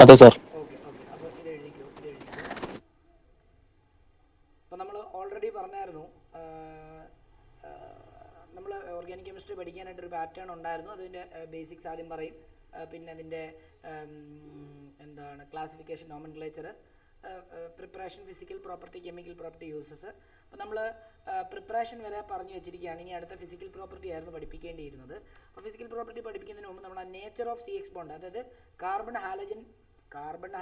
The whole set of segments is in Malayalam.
അതെ സാർ. ഓക്കെ ഓക്കെ, അപ്പോൾ ഇത് എഴുതിക്കോ. അപ്പോൾ നമ്മൾ ഓൾറെഡി പറഞ്ഞായിരുന്നു, നമ്മൾ ഓർഗാനിക് കെമിസ്ട്രി പഠിക്കാനായിട്ടൊരു പാറ്റേൺ ഉണ്ടായിരുന്നു. അതിൻ്റെ ബേസിക്സ് ആദ്യം പറയും, പിന്നെ അതിൻ്റെ എന്താണ് classification, nomenclature, preparation, physical property, chemical property, uses. അപ്പോൾ നമ്മൾ പ്രിപ്പറേഷൻ വരെ പറഞ്ഞു വെച്ചിരിക്കുകയാണ്. ഇനി അടുത്ത ഫിസിക്കൽ പ്രോപ്പർട്ടി ആയിരുന്നു പഠിപ്പിക്കേണ്ടിയിരുന്നത്. അപ്പോൾ ഫിസിക്കൽ പ്രോപ്പർട്ടി പഠിപ്പിക്കുന്നതിന് മുമ്പ് നമ്മൾ ആ nature of C X bond, അതായത് കാർബൺ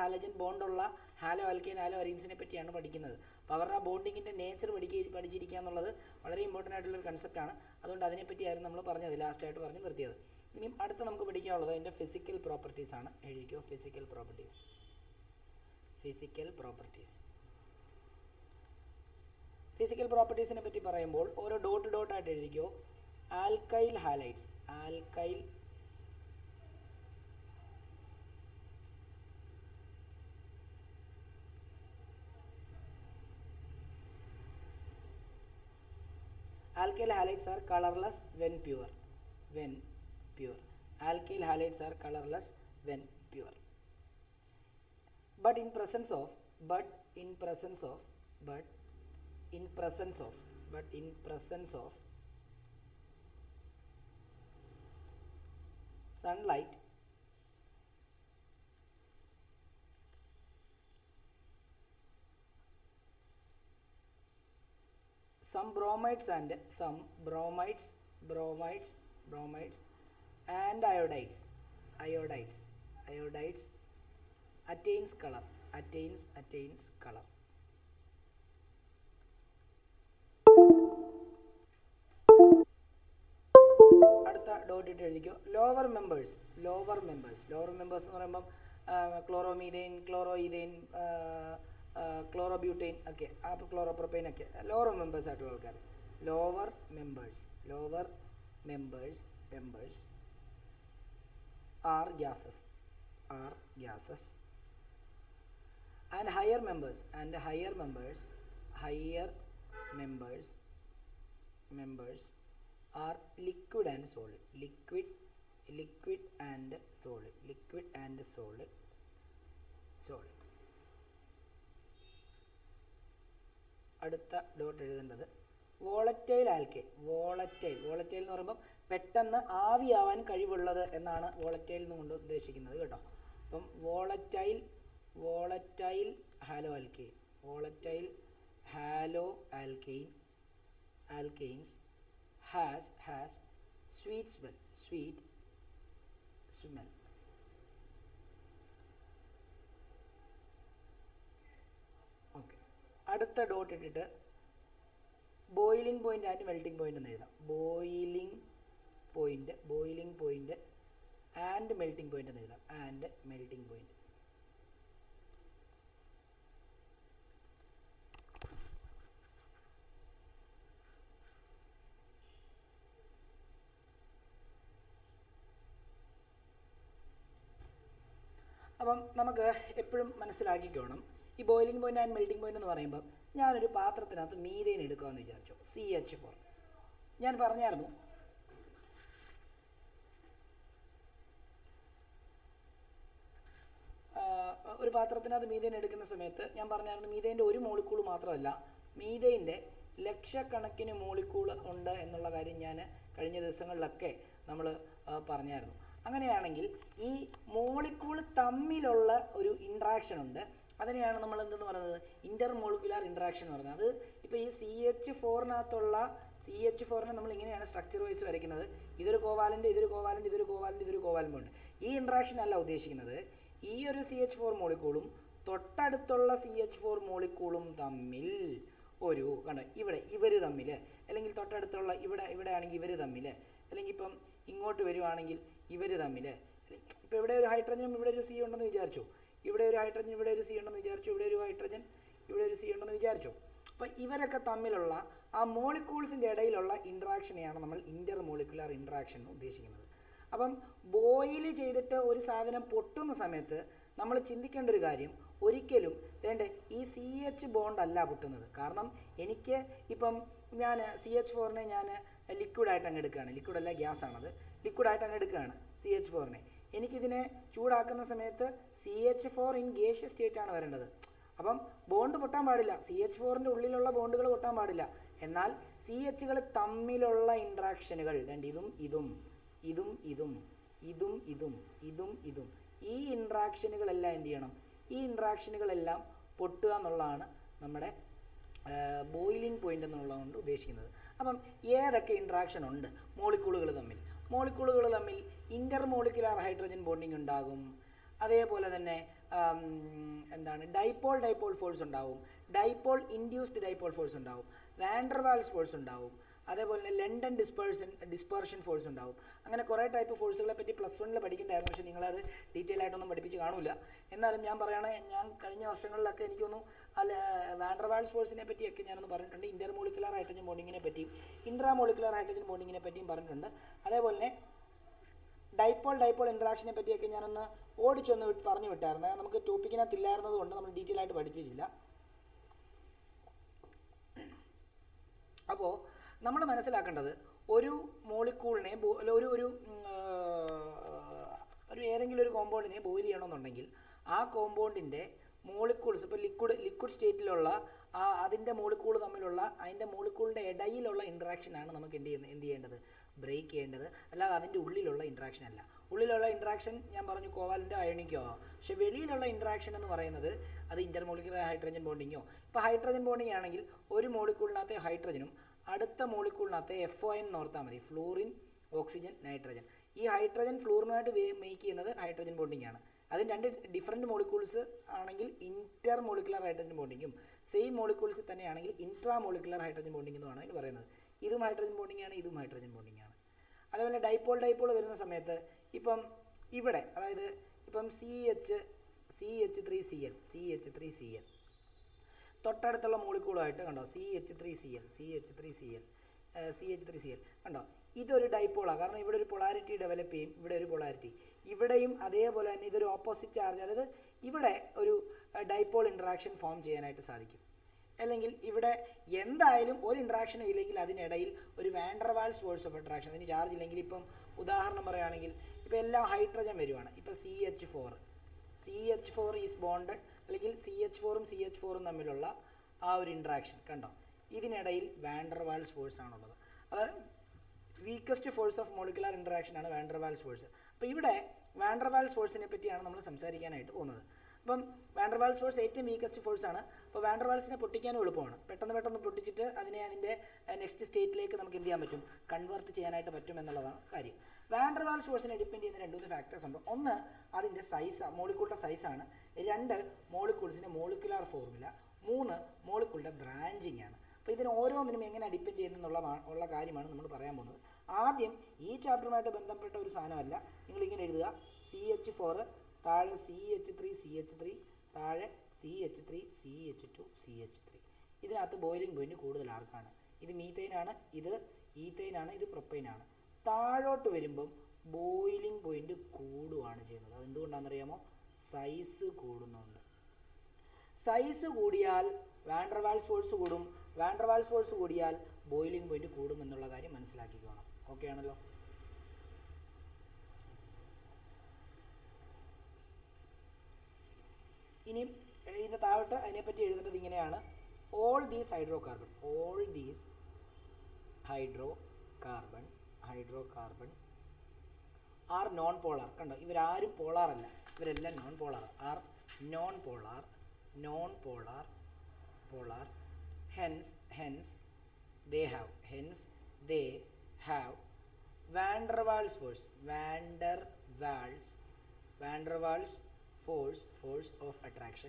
ഹാലജൻ ബോണ്ടുള്ള ഹാലോ ആൽക്കെയിൻ, ഹാലോ അരീൻസിനെ പറ്റിയാണ് പഠിക്കുന്നത്. അപ്പോൾ അവരുടെ ആ ബോണ്ടിങ്ങിൻ്റെ നേച്ചർ പഠിച്ചിരിക്കുക എന്നുള്ളത് വളരെ ഇമ്പോർട്ടൻ്റ് ആയിട്ടുള്ളൊരു കൺസെപ്റ്റാണ്. അതുകൊണ്ട് അതിനെപ്പറ്റിയായിരുന്നു നമ്മൾ പറഞ്ഞത്, ലാസ്റ്റായിട്ട് പറഞ്ഞ് നിർത്തിയത്. ഇനിയും അടുത്ത നമുക്ക് പഠിക്കാനുള്ളത് അതിൻ്റെ ഫിസിക്കൽ പ്രോപ്പർട്ടീസ് ആണ്. എഴുതിക്കോ, ഫിസിക്കൽ പ്രോപ്പർട്ടീസ്. ഫിസിക്കൽ പ്രോപ്പർട്ടീസിനെ പറ്റി പറയുമ്പോൾ ഓരോ ഡോട്ട് ആയിട്ട് എഴുതിക്കോ. Alkyl halides, Alkyl halides are colorless when pure. Alkyl halides are colorless when pure. But in presence of sunlight, some bromides and iodides attains color. അടുത്ത ഡോട്ട് ഇട്ട് എഴുതിക്കോ. ലോവർ മെമ്പേഴ്സ് എന്ന് പറയുമ്പം ക്ലോറോമീഥെയിൻ, ക്ലോറോഇഥെയിൻ, ക്ലോറോബ്യൂട്ടൈൻ ഒക്കെ, ആ ക്ലോറോപ്രൊപ്പൈൻ ഒക്കെ ലോവർ മെമ്പേഴ്സ് ആയിട്ടുള്ള ആൾക്കാർ. Lower members are gases. And higher members are liquid and solid. അടുത്ത ഡോട്ട് എഴുതേണ്ടത് വോളറ്റൈൽ ആൽക്കൈൻ. വോളറ്റൈൽ എന്ന് പറയുമ്പോൾ പെട്ടെന്ന് ആവിയാവാൻ കഴിവുള്ളത് എന്നാണ് വോളറ്റൈൽ എന്നുകൊണ്ട് ഉദ്ദേശിക്കുന്നത് കേട്ടോ. അപ്പം volatile hello alkanes has sweet smell. Okay, അടുത്ത ഡോട്ട് ഇട്ടിട്ട് boiling point and melting point എന്ന് എഴുതാം. Boiling point and melting point എന്ന് എഴുതാം. അപ്പം നമുക്ക് എപ്പോഴും മനസ്സിലാക്കിക്കോണം, ഈ boiling point and melting point എന്ന് പറയുമ്പോൾ ഞാനൊരു പാത്രത്തിനകത്ത് മീഥെയിൻ എടുക്കാമെന്ന് വിചാരിച്ചു, CH4. ഞാൻ പറഞ്ഞായിരുന്നു ഒരു പാത്രത്തിനകത്ത് മീഥെയിൻ എടുക്കുന്ന സമയത്ത് ഞാൻ പറഞ്ഞായിരുന്നു മീഥെയിൻ്റെ ഒരു മോളിക്കൂൾ മാത്രമല്ല, മീഥെയിൻ്റെ ലക്ഷക്കണക്കിന് മോളിക്കൂൾ ഉണ്ട് എന്നുള്ള കാര്യം ഞാൻ കഴിഞ്ഞ ദിവസങ്ങളിലൊക്കെ നമ്മൾ പറഞ്ഞായിരുന്നു. അങ്ങനെയാണെങ്കിൽ ഈ മോളിക്കൂൾ തമ്മിലുള്ള ഒരു ഇൻട്രാക്ഷൻ ഉണ്ട്, അതിനെയാണ് നമ്മൾ എന്തെന്ന് പറയുന്നത്, ഇൻ്റർ മോളിക്കുലാർ ഇൻട്രാക്ഷൻ എന്ന് പറയുന്നത്. അത് ഇപ്പോൾ ഈ CH4നെ നമ്മൾ ഇങ്ങനെയാണ് സ്ട്രക്ചർ വൈസ് വരയ്ക്കുന്നത്. ഇതൊരു കോവാലൻ്റ്, ഉണ്ട്. ഈ ഇൻട്രാക്ഷൻ അല്ല ഉദ്ദേശിക്കുന്നത്. ഈ ഒരു CH4 മോളിക്കൂളും തൊട്ടടുത്തുള്ള CH4 മോളിക്കൂളും തമ്മിൽ ഒരു ഇവിടെ ഇവർ തമ്മിൽ, അല്ലെങ്കിൽ തൊട്ടടുത്തുള്ള ഇവിടെ ആണെങ്കിൽ ഇവർ തമ്മിൽ, അല്ലെങ്കിൽ ഇപ്പം ഇങ്ങോട്ട് വരുവാണെങ്കിൽ ഇവർ തമ്മിൽ, ഇപ്പോൾ ഇവിടെ ഒരു ഹൈഡ്രജനും ഇവിടെ ഒരു C ഉണ്ടെന്ന് വിചാരിച്ചു, ഇവിടെ ഒരു ഹൈഡ്രജൻ ഇവിടെ ഒരു C ഉണ്ടെന്ന് വിചാരിച്ചു, ഇവിടെ ഒരു ഹൈഡ്രജൻ ഇവിടെ ഒരു C ഉണ്ടെന്ന് വിചാരിച്ചു. അപ്പോൾ ഇവരൊക്കെ തമ്മിലുള്ള ആ മോളിക്യൂൾസിൻ്റെ ഇടയിലുള്ള ഇൻട്രാക്ഷനെയാണ് നമ്മൾ ഇൻ്റർ മോളിക്കുലാർ ഇൻട്രാക്ഷൻ ഉദ്ദേശിക്കുന്നത്. അപ്പം ബോയിൽ ചെയ്തിട്ട് ഒരു സാധനം പൊട്ടുന്ന സമയത്ത് നമ്മൾ ചിന്തിക്കേണ്ട ഒരു കാര്യം, ഒരിക്കലും ഈ CH ബോണ്ട് അല്ല പൊട്ടുന്നത്. കാരണം എനിക്ക് ഇപ്പം ഞാൻ CH4നെ ഞാൻ ലിക്വിഡായിട്ട് അങ്ങ് എടുക്കുകയാണ്, ലിക്വിഡ് അല്ല ഗ്യാസ് ആണത്, ലിക്വിഡായിട്ട് അങ്ങ് എടുക്കുകയാണ് CH4നെ. എനിക്കിതിനെ ചൂടാക്കുന്ന സമയത്ത് CH4 ഇൻ ഗേഷ്യസ് സ്റ്റേറ്റ് ആണ് വരേണ്ടത്. അപ്പം ബോണ്ട് പൊട്ടാൻ പാടില്ല, CH4ൻ്റെ ഉള്ളിലുള്ള ബോണ്ടുകൾ പൊട്ടാൻ പാടില്ല. എന്നാൽ CHകൾ തമ്മിലുള്ള ഇൻട്രാക്ഷനുകൾ, ഇതും ഇതും ഇതും ഇതും ഇതും ഇതും ഇതും ഇതും ഈ ഇൻട്രാക്ഷനുകളെല്ലാം എന്ത് ചെയ്യണം? ഈ ഇൻട്രാക്ഷനുകളെല്ലാം പൊട്ടുക എന്നുള്ളതാണ് നമ്മുടെ ബോയിലിംഗ് പോയിന്റ് എന്നുള്ളതുകൊണ്ട് ഉദ്ദേശിക്കുന്നത്. അപ്പം ഏതൊക്കെ ഇൻട്രാക്ഷൻ ഉണ്ട് മോളിക്യൂളുകൾ തമ്മിൽ? മോളിക്യൂളുകൾ തമ്മിൽ ഇന്റർമോളിക്കുലാർ ഹൈഡ്രജൻ ബോണ്ടിങ് ഉണ്ടാകും. അതേപോലെ തന്നെ എന്താണ്, ഡൈപോൾ ഫോഴ്സ് ഉണ്ടാവും, ഡൈപോൾ ഇൻഡ്യൂസ്ഡ് ഡൈപോൾ ഫോഴ്സ് ഉണ്ടാവും, വാൻഡർവാൾസ് ഫോഴ്സ് ഉണ്ടാവും, അതേപോലെ തന്നെ ലണ്ടൻ ഡിസ്പെർഷൻ ഫോഴ്സ് ഉണ്ടാവും. അങ്ങനെ കുറേ ടൈപ്പ് ഫോഴ്സുകളെ പറ്റി +1 പഠിക്കേണ്ടായിരുന്നു. പക്ഷേ നിങ്ങളത് ഡീറ്റെയിൽ ആയിട്ടൊന്നും പഠിപ്പിച്ച് കാണില്ല. എന്നാലും ഞാൻ പറയുകയാണെങ്കിൽ, ഞാൻ കഴിഞ്ഞ വർഷങ്ങളിലൊക്കെ എനിക്കൊന്നും വാൻഡർവാൾസ് ഫോഴ്സിനെ പറ്റിയൊക്കെ ഞാനൊന്ന് പറഞ്ഞിട്ടുണ്ട്. ഇന്റർമോളിക്കുലാർ ഹൈഡ്രജൻ ബോണ്ടിങ്ങിനെ പറ്റിയും ഇൻട്രാമോളിക്കുലാർ ഹൈഡ്രജൻ ബോണ്ടിങ്ങിനെ പറ്റിയും പറഞ്ഞിട്ടുണ്ട്. അതേപോലെ തന്നെ ഡൈപോൾ ഇൻട്രാക്ഷനെ പറ്റിയൊക്കെ ഞാനൊന്ന് ഓടിച്ചൊന്ന് പറഞ്ഞു വിട്ടായിരുന്നു. നമുക്ക് ടോപ്പിക്കിനകത്ത് ഇല്ലായിരുന്നത് കൊണ്ട് നമ്മൾ ഡീറ്റെയിൽ ആയിട്ട് പഠിപ്പിച്ചില്ല. അപ്പോൾ നമ്മൾ മനസ്സിലാക്കേണ്ടത്, ഒരു മോളിക്യൂളിനെ ഒരു ഏതെങ്കിലും ഒരു കോമ്പൗണ്ടിനെ ബോയിൽ ചെയ്യണമെന്നുണ്ടെങ്കിൽ ആ കോമ്പൗണ്ടിൻ്റെ മോളിക്യൂൾസ്, ഇപ്പോൾ ലിക്വിഡ് സ്റ്റേറ്റിലുള്ള അതിൻ്റെ മോളിക്യൂൾ തമ്മിലുള്ള അതിൻ്റെ മോളിക്യൂളിൻ്റെ ഇടയിലുള്ള ഇൻട്രാക്ഷനാണ് നമുക്ക് എന്ത് ചെയ്യേണ്ടത്? ബ്രേക്ക് ചെയ്യേണ്ടത്. അല്ലാതെ അതിൻ്റെ ഉള്ളിലുള്ള ഇൻട്രാക്ഷൻ അല്ല. ഉള്ളിലുള്ള ഇൻട്രാക്ഷൻ ഞാൻ പറഞ്ഞു കോവാലൻ്റോ അയോണിക്കോ ആവാം. പക്ഷേ വെളിയിലുള്ള ഇൻട്രാക്ഷൻ എന്ന് പറയുന്നത് അത് ഇന്റർമോളിക്കുലർ ഹൈഡ്രജൻ ബോണ്ടിങ്ങോ. ഇപ്പോൾ ഹൈഡ്രജൻ ബോണ്ടിങ് ആണെങ്കിൽ ഒരു മോളിക്യൂളിനകത്തെ ഹൈഡ്രജനും അടുത്ത മോളിക്യൂളിനകത്തെ FON എന്ന് ഓർത്താൽ മതി, ഫ്ലൂറിൻ ഓക്സിജൻ നൈട്രജൻ. ഈ ഹൈഡ്രജൻ ഫ്ലൂറിനുമായിട്ട് മേക്ക് ചെയ്യുന്നത് ഹൈഡ്രജൻ ബോണ്ടിങ് ആണ്. അതിന് 2 ഡിഫറെൻറ്റ് മോളിക്യൂൾസ് ആണെങ്കിൽ ഇന്റർ മോളിക്കുലർ ഹൈഡ്രജൻ ബോണ്ടിങ്ങും, സെയിം മോളിക്യൂൾസ് തന്നെയാണെങ്കിൽ ഇൻട്രാ മോളിക്കുലർ ഹൈഡ്രജൻ ബോണ്ടിങ് എന്നാണ് അതിന് പറയുന്നത്. ഇതും ഹൈഡ്രജൻ ബോണ്ടിങ് ആണ്, ഇതും ഹൈഡ്രജൻ ബോണ്ടിങ് ആണ്. അതേപോലെ ഡൈപോൾ വരുന്ന സമയത്ത് ഇപ്പം ഇവിടെ, അതായത് ഇപ്പം CH3Cl തൊട്ടടുത്തുള്ള മോളിക്യൂളുമായിട്ട് കണ്ടോ, CH3Cl കണ്ടോ, ഇതൊരു ഡൈപോളാണ്. കാരണം ഇവിടെ ഒരു പൊളാരിറ്റി ഡെവലപ്പ് ചെയ്യും, ഇവിടെ ഒരു പൊളാരിറ്റി, ഇവിടെയും അതേപോലെ തന്നെ ഇതൊരു ഓപ്പോസിറ്റ് ചാർജ്, അതായത് ഇവിടെ ഒരു ഡൈപോൾ ഇൻട്രാക്ഷൻ ഫോം ചെയ്യാനായിട്ട് സാധിക്കും. അല്ലെങ്കിൽ ഇവിടെ എന്തായാലും ഒരു ഇൻട്രാക്ഷനും ഇല്ലെങ്കിൽ അതിനിടയിൽ ഒരു വാൻഡർവാൾസ് ഫോഴ്സ് ഓഫ് അട്രാക്ഷൻ, അതിന് ചാർജ് ഇല്ലെങ്കിൽ, ഇപ്പം ഉദാഹരണം പറയുകയാണെങ്കിൽ ഇപ്പോൾ എല്ലാം ഹൈഡ്രജൻ വരുവാണ്. ഇപ്പോൾ CH4 ഈസ് ബോണ്ടഡ്, അല്ലെങ്കിൽ CH4ഉം തമ്മിലുള്ള ആ ഒരു ഇൻട്രാക്ഷൻ കണ്ടോ, ഇതിനിടയിൽ വാൻഡർവാൾസ് ഫോഴ്സ് ആണുള്ളത്. അതായത് weakest force of molecular interaction ആണ് വാൻഡർവാൾസ് ഫോഴ്സ്. അപ്പോൾ ഇവിടെ വാൻഡർവാൾസ് ഫോഴ്സിനെ പറ്റിയാണ് നമ്മൾ സംസാരിക്കാനായിട്ട് പോകുന്നത്. അപ്പം വാൻഡർവാൾസ് ഫോഴ്സ് ഏറ്റവും വീക്കസ്റ്റ് ഫോഴ്സ് ആണ്. അപ്പോൾ വാൻഡർവാൾസിനെ പൊട്ടിക്കാനും എളുപ്പമാണ്. പെട്ടെന്ന് പൊട്ടിച്ചിട്ട് അതിൻ്റെ നെക്സ്റ്റ് സ്റ്റേറ്റിലേക്ക് നമുക്ക് എന്ത് ചെയ്യാൻ പറ്റും? കൺവേർട്ട് ചെയ്യാനായിട്ട് പറ്റും എന്നുള്ളതാണ് കാര്യം. വാൻഡർവാൾസ് ഫോഴ്സിനെ ഡിപ്പെൻഡ് ചെയ്യുന്ന 2 ഫാക്ടേഴ്സ് ഉണ്ട്. ഒന്ന് അതിൻ്റെ സൈസ്, മോളിക്യൂളിൻ്റെ സൈസാണ്. 2 മോളിക്യൂൾസിൻ്റെ മോളിക്കുലാർ ഫോർമുല. 3 മോളിക്യൂളിൻ്റെ ബ്രാഞ്ചിങ് ആണ്. അപ്പോൾ ഇതിന് ഓരോന്നിനും എങ്ങനെ ഡിപ്പെൻഡ് ചെയ്യുന്നുള്ള കാര്യമാണ് നമ്മൾ പറയാൻ പോകുന്നത്. ആദ്യം ഈ ചാപ്റ്ററുമായിട്ട് ബന്ധപ്പെട്ട ഒരു സാധനമല്ല, നിങ്ങളിങ്ങനെ എഴുതുക, CH4 താഴെ CH3 താഴെ CH3 CH2 CH3. ഇതിനകത്ത് ബോയിലിംഗ് പോയിന്റ് കൂടുതൽ ആർക്കാണ്? ഇത് മീത്തൈനാണ്, ഇത് ഈത്തൈനാണ്, ഇത് പ്രൊപ്പൈനാണ്. താഴോട്ട് വരുമ്പം ബോയിലിംഗ് പോയിന്റ് കൂടുകയാണ് ചെയ്യുന്നത്. അതെന്തുകൊണ്ടാണെന്നറിയാമോ? സൈസ് കൂടുന്നുണ്ട്. സൈസ് കൂടിയാൽ വാൻഡർവാൾസ് ഫോഴ്സ് കൂടും, വാൻഡർവാൾസ് ഫോഴ്സ് കൂടിയാൽ ബോയിലിംഗ് പോയിന്റ് കൂടും എന്നുള്ള കാര്യം മനസ്സിലാക്കിക്കോണം. ഓക്കെ ആണല്ലോ? ഇനി ഇതിൻ്റെ താഴോട്ട് അതിനെപ്പറ്റി എഴുതേണ്ടത് ഇങ്ങനെയാണ്: all these hydrocarbon are non polar. കണ്ടോ, ഇവരാരും പോളാർ അല്ല, ഇവരെല്ലാം non polar. Are non polar. hence they have van der Waals force of attraction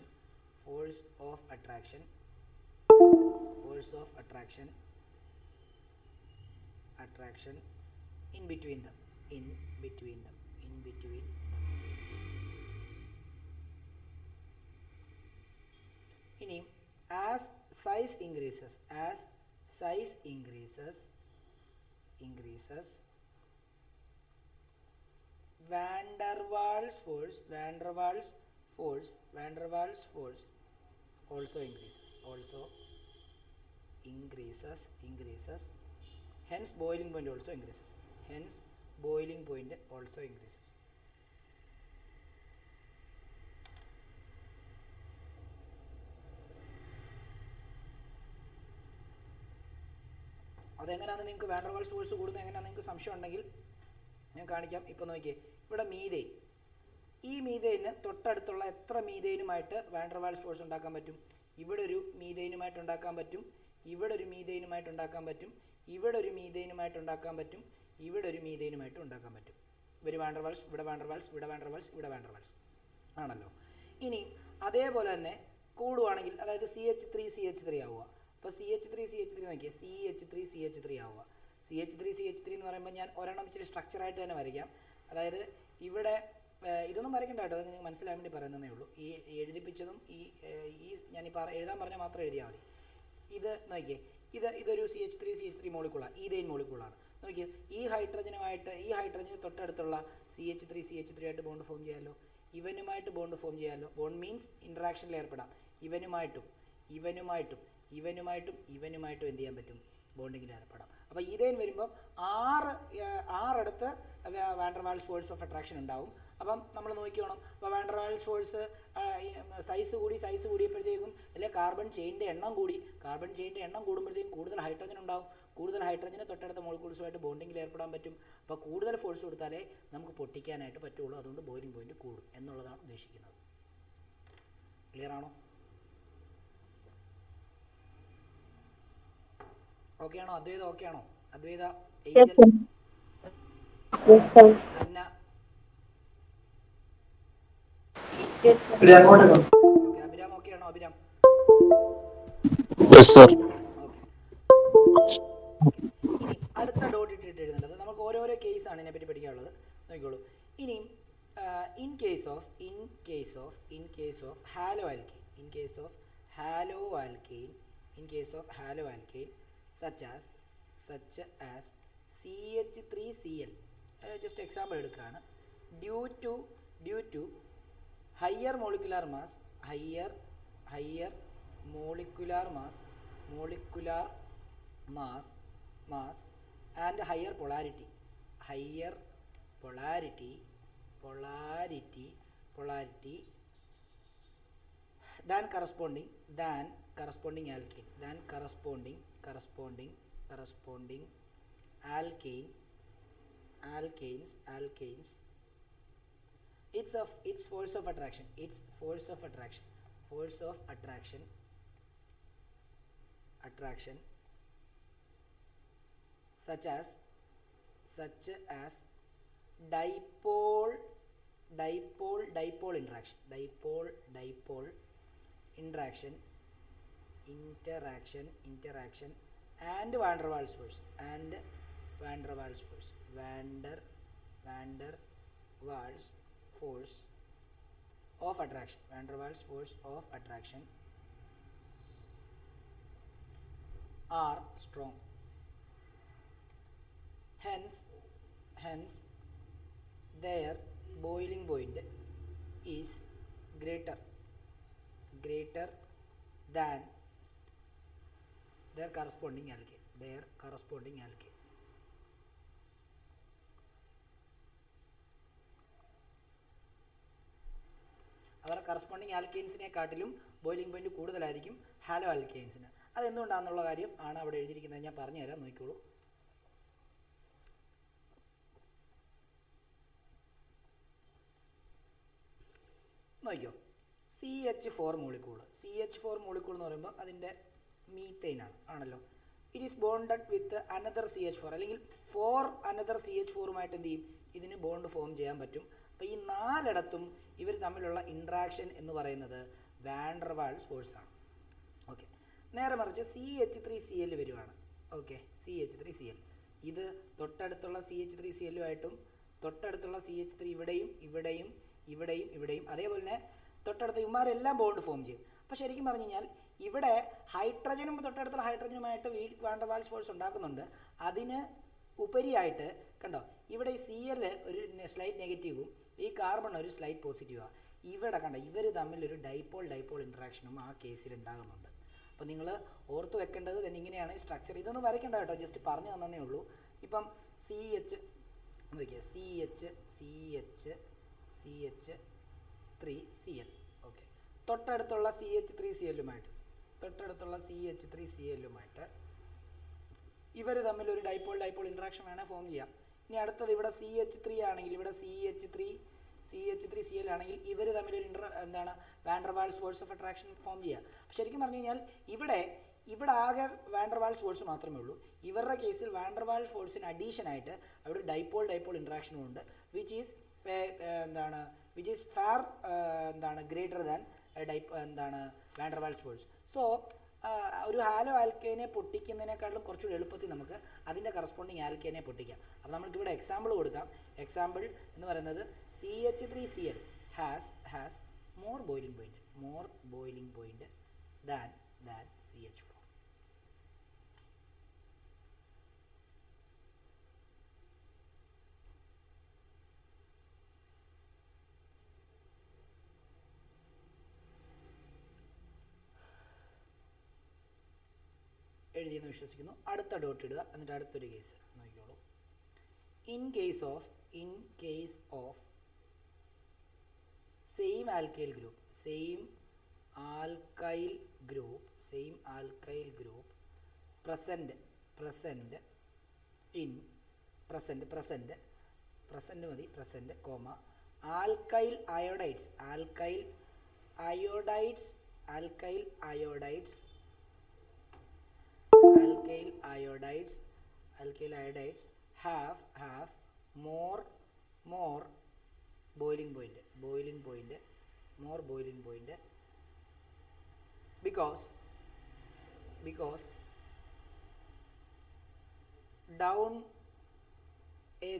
in between them. ഇനി as size increases van der Waals force also increases. Hence boiling point also increases. അതെങ്ങനെയാണെന്ന് നിങ്ങൾക്ക് വാൻ ഡെർ വാൾസ് ഫോഴ്സ് കൂടുന്നത് എങ്ങനെയാണെന്ന് നിങ്ങൾക്ക് സംശയം ഉണ്ടെങ്കിൽ ഞാൻ കാണിക്കാം. ഇപ്പോൾ നോക്കിയേ, ഇവിടെ മീഥെയ്ൻ, ഈ മീഥെയ്ന് തൊട്ടടുത്തുള്ള എത്ര മീഥെയ്നുമായിട്ട് വാൻ ഡെർ വാൾസ് ഫോഴ്സ് ഉണ്ടാക്കാൻ പറ്റും? ഇവിടെ ഒരു മീഥെയ്നുമായിട്ട് ഉണ്ടാക്കാൻ പറ്റും, ഇവിടെ ഒരു മീഥെയ്നുമായിട്ട് ഉണ്ടാക്കാൻ പറ്റും, ഇവിടെ ഒരു മീഥെയ്നുമായിട്ട് ഉണ്ടാക്കാൻ പറ്റും, ഇവിടെ ഒരു മീഥെയ്നുമായിട്ട് ഉണ്ടാക്കാൻ പറ്റും. ഇവർ വാൻ ഡെർ വാൾസ്, ഇവിടെ വാൻ ഡെർ വാൾസ്, ഇവിടെ വാൻ ഡെർ വാൾസ്, ഇവിടെ വാൻ ഡെർ വാൾസ് ആണല്ലോ. ഇനി അതേപോലെ തന്നെ കൂടുവാണെങ്കിൽ, അതായത് CH3 ആവുക. അപ്പോൾ CH3 നോക്കിയാൽ CH3 ആവുക. CH3 എന്ന് പറയുമ്പോൾ ഞാൻ ഒരെണ്ണം ഇച്ചിരി സ്ട്രക്ചറായിട്ട് തന്നെ വരയ്ക്കാം. അതായത് ഇവിടെ ഇതൊന്നും വരയ്ക്കണ്ട കേട്ടോ, അത് നിങ്ങൾക്ക് മനസ്സിലാൻ വേണ്ടി പറയുന്നതേ ഉള്ളൂ. ഈ എഴുതിപ്പിച്ചതും ഈ ഞാൻ എഴുതാൻ പറഞ്ഞാൽ മാത്രം എഴുതിയാൽ മതി. ഇത് നോക്കിയേ, ഇതൊരു CH3 മോളിക്കൂളാണ്, ഈഥെയ്ൻ മോളിക്കൂളാണ്. നോക്കിയേ, ഈ ഹൈഡ്രജന് തൊട്ടടുത്തുള്ള CH3 ആയിട്ട് ബോണ്ട് ഫോം ചെയ്യാമല്ലോ, ഇവനുമായിട്ട് ബോണ്ട് ഫോം ചെയ്യാമല്ലോ. ബോണ്ട് മീൻസ് ഇൻട്രാക്ഷനിൽ ഏർപ്പെടാം. ഇവനുമായിട്ടും എന്ത് ചെയ്യാൻ പറ്റും? ബോണ്ടിങ്ങിൽ ഏർപ്പെടാം. അപ്പോൾ ഈഥെയ്ൻ വരുമ്പോൾ ആറിടത്ത് van der Waals force of attraction ഉണ്ടാവും. അപ്പം നമ്മൾ നോക്കിക്കോണം. അപ്പോൾ van der Waals force size കൂടിയപ്പോഴത്തേക്കും അല്ലെങ്കിൽ കാർബൺ ചെയിൻ്റെ എണ്ണം കൂടുമ്പോഴത്തേക്കും കൂടുതൽ ഹൈഡ്രജൻ ഉണ്ടാവും. കൂടുതൽ ഹൈഡ്രജന് തൊട്ടടുത്ത മോളിക്യൂൾസുമായിട്ട് ബോണ്ടിങ്ങിൽ ഏർപ്പെടാൻ പറ്റും. അപ്പോൾ കൂടുതൽ ഫോഴ്സ് കൊടുത്താലേ നമുക്ക് പൊട്ടിക്കാനായിട്ട് പറ്റുള്ളൂ. അതുകൊണ്ട് ബോയിലിംഗ് പോയിന്റ് കൂടും എന്നുള്ളതാണ് ഉദ്ദേശിക്കുന്നത്. ക്ലിയർ ആണോ? ഓക്കെ ആണോ? അദ്വൈത ഓക്കെ ആണോ? അദ്വൈത, അന്ന, അഭിരാം ഓക്കെ ആണോ? അഭിരാം അടുത്ത ഡോട്ട് ഇട്ടിട്ട് എഴുതേണ്ടത് നമുക്ക് ഓരോരോ കേസാണ് ഇതിനെപ്പറ്റി പഠിക്കാനുള്ളത്. നോക്കിക്കോളൂ. ഇനിയും in case of halo alkane such as CH3Cl, just example എടുക്കുകയാണ്. due to higher molecular mass and higher polarity than corresponding alkanes, its force of attraction such as dipole interaction and van der Waals force of attraction are strong. Hence their boiling point is greater than their corresponding alkane. അവരുടെ കറസ്പോണ്ടിങ് ആൽക്കെയിൻസിനെക്കാട്ടിലും ബോയിലിംഗ് പോയിന്റ് കൂടുതലായിരിക്കും ഹാലോ ആൽക്കെയിൻസിന്. അതെന്തുകൊണ്ടാണെന്നുള്ള കാര്യം ആണ് അവിടെ എഴുതിയിരിക്കുന്നത്. ഞാൻ പറഞ്ഞുതരാം, നോക്കിക്കോളൂ. നോക്കിക്കോ, CH4 മോളിക്കൂൾ എന്ന് പറയുമ്പോൾ അതിൻ്റെ മീത്തൈൻ ആണല്ലോ. It is bonded with another CH4 അല്ലെങ്കിൽ അനദർ CH4 എന്ത് ചെയ്യും? ഇതിന് ബോണ്ട് ഫോം ചെയ്യാൻ പറ്റും. അപ്പോൾ ഈ നാലിടത്തും ഇവർ തമ്മിലുള്ള ഇൻട്രാക്ഷൻ എന്ന് പറയുന്നത് വാൻ ഡെർ വാൾസ് ഫോഴ്സ് ആണ്. ഓക്കെ, നേരെ മറിച്ച് CH3Cl വരുവാണ്. ഓക്കെ, CH3Cl ഇത് തൊട്ടടുത്തുള്ള CH3Cl തൊട്ടടുത്തുള്ള CH3 ഇവിടെയും അതേപോലെ തന്നെ തൊട്ടടുത്ത ഇവന്മാരെല്ലാം ബോണ്ട് ഫോം ചെയ്യും. അപ്പോൾ ശരിക്കും പറഞ്ഞു കഴിഞ്ഞാൽ ഇവിടെ ഹൈഡ്രജനും തൊട്ടടുത്തുള്ള ഹൈഡ്രജനുമായിട്ട് വാൻ ഡെർ വാൾസ് ഫോഴ്സ് ഉണ്ടാക്കുന്നുണ്ട്. അതിന് ഉപരിയായിട്ട് കണ്ടോ, ഇവിടെ ഈ Cl ഒരു സ്ലൈറ്റ് നെഗറ്റീവും ഈ കാർബൺ ഒരു സ്ലൈറ്റ് പോസിറ്റീവാണ്. ഇവിടെ കണ്ടോ, ഇവർ തമ്മിൽ ഒരു ഡൈപോൾ ഇൻട്രാക്ഷനും ആ കേസിൽ ഉണ്ടാകുന്നുണ്ട്. അപ്പോൾ നിങ്ങൾ ഓർത്ത് വെക്കേണ്ടത് തന്നെ ഇങ്ങനെയാണ് സ്ട്രക്ചർ. ഇതൊന്നും വരയ്ക്കേണ്ട കേട്ടോ, ജസ്റ്റ് പറഞ്ഞു തന്നേ ഉള്ളൂ. ഇപ്പം CH3Cl. ഓക്കെ, തൊട്ടടുത്തുള്ള CH3Cl ഇവർ തമ്മിൽ ഒരു ഡൈപോൾ ഡൈപോൾ ഇൻട്രാക്ഷൻ വേണേൽ ഫോം ചെയ്യാം. ഇനി അടുത്തത് ഇവിടെ CH3 ആണെങ്കിൽ, ഇവിടെ CH3Cl ആണെങ്കിൽ ഇവർ തമ്മിൽ ഒരു എന്താണ് van der Waals force of attraction form ചെയ്യുക. ശരിക്കും പറഞ്ഞു കഴിഞ്ഞാൽ ഇവിടെ ആകെ വാൻഡർ വാൾസ് ഫോഴ്സ് മാത്രമേ ഉള്ളൂ. ഇവരുടെ കേസിൽ വാൻഡർ വാൾസ് ഫോഴ്സിന് അഡീഷൻ ആയിട്ട് അവിടെ ഡൈപോൾ ഡൈപോൾ ഇൻട്രാക്ഷനും ഉണ്ട്, which is far greater than van der Waals force. So ഒരു ഹാലോ ആൽക്കേനെ പൊട്ടിക്കുന്നതിനേക്കാളും കുറച്ചുകൂടി എളുപ്പത്തിൽ നമുക്ക് അതിൻ്റെ കറസ്പോണ്ടിങ് ആൽക്കേനെ പൊട്ടിക്കാം. അപ്പോൾ നമുക്കിവിടെ എക്സാമ്പിൾ കൊടുക്കാം. എക്സാമ്പിൾ എന്ന് പറയുന്നത് CH3Cl has more boiling point than CH4. എഴുതിയെന്ന് വിശ്വസിക്കുന്നു. അടുത്ത ഡോട്ട് ഇടുക, എന്നിട്ട് അടുത്തൊരു കേസ് നോക്കിക്കോളൂ. In case of same alkyl group present alkyl iodides have more boiling point because down a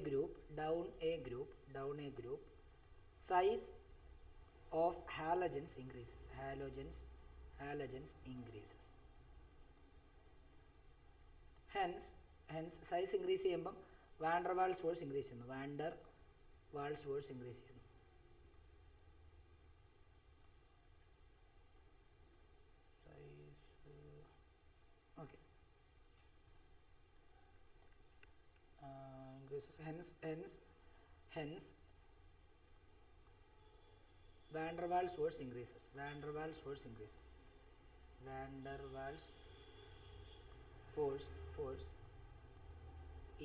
group size of halogens increases. Hence size increase ചെയ്യുമ്പം വാൻഡർ വാൾസ് ഫോഴ്സ് ഇൻക്രീസ് ചെയ്യുന്നു. Hence van der Waals force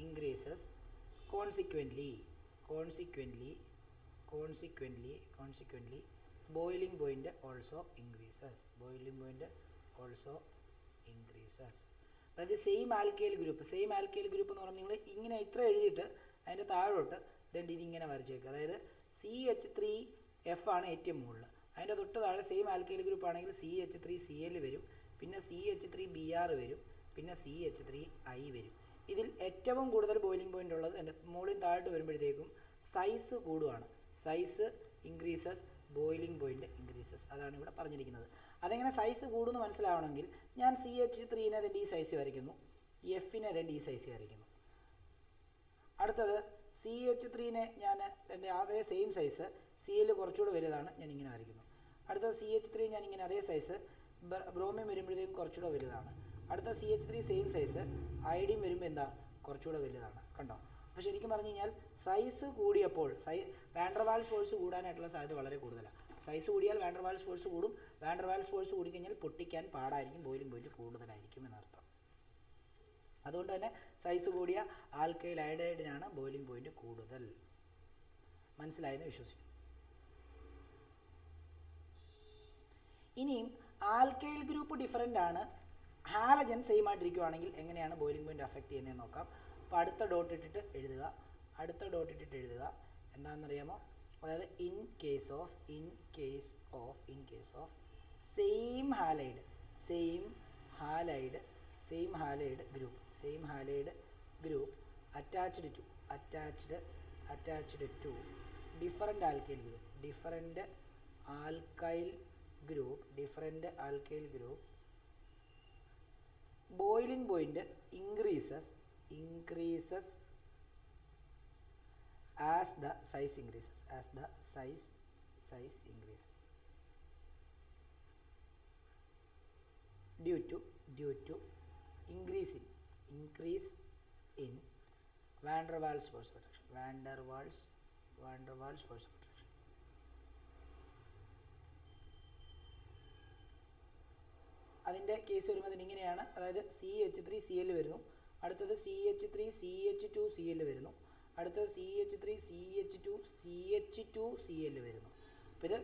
increases. Consequently boiling point also increases. അതായത് സെയിം ആൽക്കൈൽ ഗ്രൂപ്പ് എന്ന് പറഞ്ഞാൽ നിങ്ങൾ ഇങ്ങനെ ഇത്ര എഴുതിയിട്ട് അതിൻ്റെ താഴോട്ട് ഇതിങ്ങനെ വരച്ചേക്കുക. അതായത് CH3F ആണ് ഏറ്റവും മുകളിൽ, അതിൻ്റെ തൊട്ട് താഴെ സെയിം ആൽക്കൈൽ ഗ്രൂപ്പ് ആണെങ്കിൽ CH3Cl വരും, പിന്നെ CH3Br വരും, പിന്നെ CH3I വരും. ഇതിൽ ഏറ്റവും കൂടുതൽ ബോയിലിംഗ് പോയിന്റ് ഉള്ളത് എൻ്റെ മുകളിൽ താഴോട്ട് വരുമ്പോഴത്തേക്കും സൈസ് കൂടുകയാണ്. Size increases, boiling point increases. അതാണ് ഇവിടെ പറഞ്ഞിരിക്കുന്നത്. അതെങ്ങനെ സൈസ് കൂടുമെന്ന് മനസ്സിലാവണമെങ്കിൽ ഞാൻ CH3നെ അതിൻ്റെ ഈ സൈസ് വരയ്ക്കുന്നു, Fനെ അതിൻ്റെ ഈ സൈസ് വരയ്ക്കുന്നു. അടുത്തത് CH3നെ ഞാൻ എൻ്റെ അതേ സെയിം സൈസ്, Cl കുറച്ചുകൂടെ വലുതാണ്, ഞാൻ ഇങ്ങനെ വരയ്ക്കുന്നു. അടുത്തത് CH3 ഞാൻ ഇങ്ങനെ അതേ സൈസ്, ബ്രോമിയം വരുമ്പോഴത്തേക്കും കുറച്ചുകൂടെ വലുതാണ്. അടുത്ത CH3 സെയിം സൈസ്, അയഡിൻ വരുമ്പോൾ എന്താ കുറച്ചുകൂടെ വലുതാണ്. കണ്ടോ? അപ്പോൾ ശരിക്കും പറഞ്ഞു കഴിഞ്ഞാൽ സൈസ് കൂടിയപ്പോൾ വാൻഡർ വാൾസ് ഫോഴ്സ് കൂടാനായിട്ടുള്ള സാധ്യത വളരെ കൂടുതലാണ്. സൈസ് കൂടിയാൽ വാൻഡർ വാൾസ് ഫോഴ്സ് കൂടും. വാൻഡർ വാൾസ് ഫോഴ്സ് കൂടിക്കഴിഞ്ഞാൽ പൊട്ടിക്കാൻ പാടായിരിക്കും, ബോയിലിംഗ് പോയിന്റ് കൂടുതലായിരിക്കും എന്നർത്ഥം. അതുകൊണ്ട് തന്നെ സൈസ് കൂടിയ ആൽക്കൈൽ അയഡൈഡിനാണ് ബോയിലിംഗ് പോയിന്റ് കൂടുതൽ. മനസ്സിലായെന്ന് വിശ്വസിക്കുന്നു. ഇനിയും ആൽക്കൈൽ ഗ്രൂപ്പ് ഡിഫറൻ്റ് ആണ്, ഹാലജൻ സെയിം ആയിട്ടിരിക്കുവാണെങ്കിൽ എങ്ങനെയാണ് ബോയിലിംഗ് പോയിന്റ് അഫക്റ്റ് ചെയ്യുന്നതെന്ന് നോക്കാം. അപ്പോൾ അടുത്ത ഡോട്ട് ഇട്ടിട്ട് എഴുതുക. എന്താണെന്നറിയാമോ? അതായത് in case of same halide group attached to different alkyl group boiling point increases as the size increases. Due to increase in van der Waals force of attraction. അതിൻ്റെ കേസ് വരുമ്പോൾ ഇങ്ങനെയാണ്. അതായത് CH3Cl വരുന്നു, അടുത്തത് CH3 CH2Cl വരുന്നു. അടുത്തത് CH3 CH2 CH2Cl വരുന്നു. അപ്പോൾ ഇത്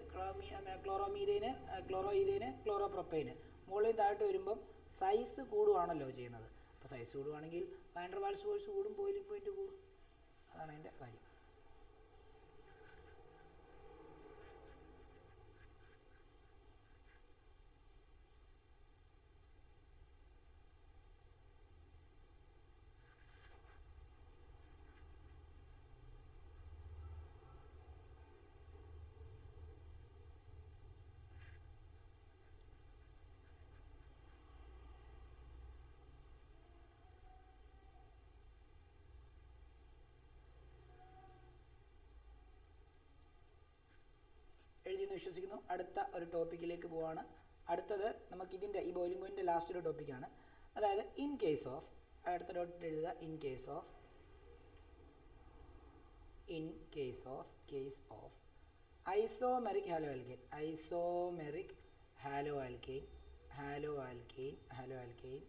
ക്ലോറോമീഥേന്, ക്ലോറോഈഥേന്, ക്ലോറോപ്രൊപ്പൈന് മുകളിൽ താഴോട്ട് വരുമ്പം സൈസ് കൂടുവാണല്ലോ ചെയ്യുന്നത്. അപ്പോൾ സൈസ് കൂടുവാണെങ്കിൽ വാൻ ഡെർ വാൾസ് ഫോഴ്സ് കൂടും, ബോയിലിംഗ് പോയിന്റ് കൂടും. അതാണ് അതിൻ്റെ കാര്യം. എഴുതിയെന്ന് വിശ്വസിക്കുന്നു. അടുത്ത ഒരു ടോപ്പിക്കിലേക്ക് പോവാണ്. അടുത്തത് നമുക്കിതിൻ്റെ ഈ ബോയിലിംഗ് പോയിൻറ്റിൻ്റെ ലാസ്റ്റ് ഒരു ടോപ്പിക്കാണ്. അതായത് ഇൻ കേസ് ഓഫ്, അടുത്ത ഡോട്ട് എഴുതുക, in case of isomeric halo alkane, isomeric halo alkane,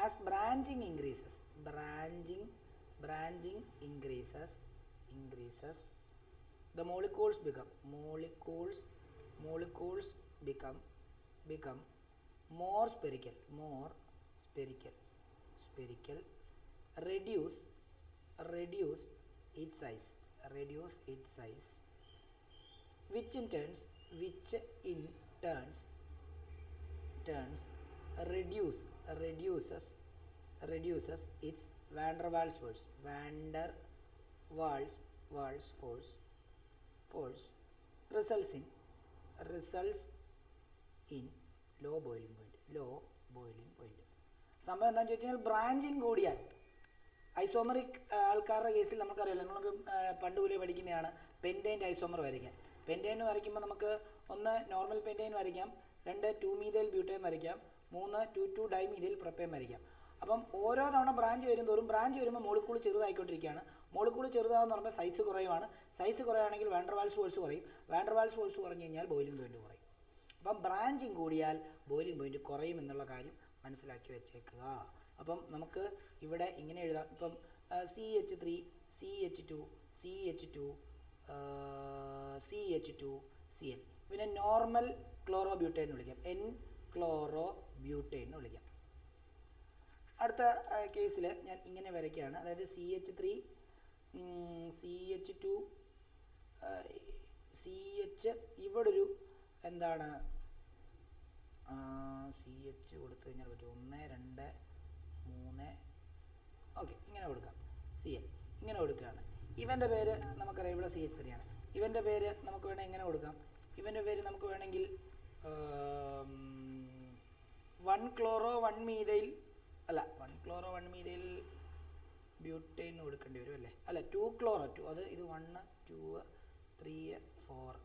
as branching increases, the molecules become more spherical, reduce its size, which in turns reduces its van der Waals force, results in low boiling point. സംഭവം എന്താണെന്ന് ചോദിച്ചു കഴിഞ്ഞാൽ ബ്രാഞ്ചിങ് കൂടിയാൽ, ഐസോമറിക് ആൾക്കാരുടെ കേസിൽ നമുക്കറിയാലോ, നമുക്ക് പണ്ട് പോലെ പഠിക്കുന്നതാണ് പെൻറ്റൈൻ്റെ ഐസോമർ വരയ്ക്കാൻ. പെൻറ്റൈൻ വരയ്ക്കുമ്പോൾ നമുക്ക് ഒന്ന് നോർമൽ പെൻറ്റൈൻ വരയ്ക്കാം, 2 2-മീഥൈൽ ബ്യൂട്ടൈൻ വരയ്ക്കാം, 3 2 ഡൈമീഥൈൽ പ്രൊപ്പൈൻ വരയ്ക്കാം. അപ്പം ഓരോ തവണ ബ്രാഞ്ച് വരുമ്പോൾ മോളിക്കൂൾ ചെറുതായിക്കൊണ്ടിരിക്കുകയാണ്. മോളിക്കൂൾ ചെറുതാണെന്ന് പറയുമ്പോൾ സൈസ് കുറയുവാണ്. സൈസ് കുറയുകയാണെങ്കിൽ വാൻ ഡെർ വാൾസ് ഫോഴ്സ് കുറയും. വാൻ ഡെർ വാൾസ് ഫോഴ്സ് കുറഞ്ഞു കഴിഞ്ഞാൽ ബോയിലിംഗ് പോയിന്റ് കുറയും. അപ്പം ബ്രാഞ്ചിങ് കൂടിയാൽ ബോയിലിംഗ് പോയിന്റ് കുറയും എന്നുള്ള കാര്യം മനസ്സിലാക്കി വെച്ചേക്കുക. അപ്പം നമുക്ക് ഇവിടെ ഇങ്ങനെ എഴുതാം. ഇപ്പം CH3 CH2 CH2Cl, പിന്നെ നോർമൽ ക്ലോറോബ്യൂട്ടൈൻ എന്ന് വിളിക്കാം, N ക്ലോറോബ്യൂട്ടൈൻ എന്ന് വിളിക്കാം. അടുത്ത കേസിൽ ഞാൻ ഇങ്ങനെ വരയ്ക്കുകയാണ്. അതായത് CH3 CH2 CH, ഇവിടെ ഒരു എന്താണ് CH കൊടുത്തു കഴിഞ്ഞാൽ പറ്റും 1 2 3, ഓക്കെ, ഇങ്ങനെ കൊടുക്കാം. Cl ഇങ്ങനെ കൊടുക്കുകയാണ്. ഇവൻ്റെ പേര് നമുക്കറിയാം, ഇവിടെ CH3 ആണ്. ഇവൻ്റെ പേര് നമുക്ക് വേണമെങ്കിൽ എങ്ങനെ കൊടുക്കാം? ഇവൻ്റെ പേര് നമുക്ക് വേണമെങ്കിൽ 1 ക്ലോറോ 1 മീഥൈൽ അല്ല 1 ക്ലോറോ 1 മീഥൈൽ ബ്യൂട്ടൈൻ കൊടുക്കേണ്ടി വരും അല്ലേ? അല്ല 2 ക്ലോറോ 2, അത് ഇത് 1 2 3 4.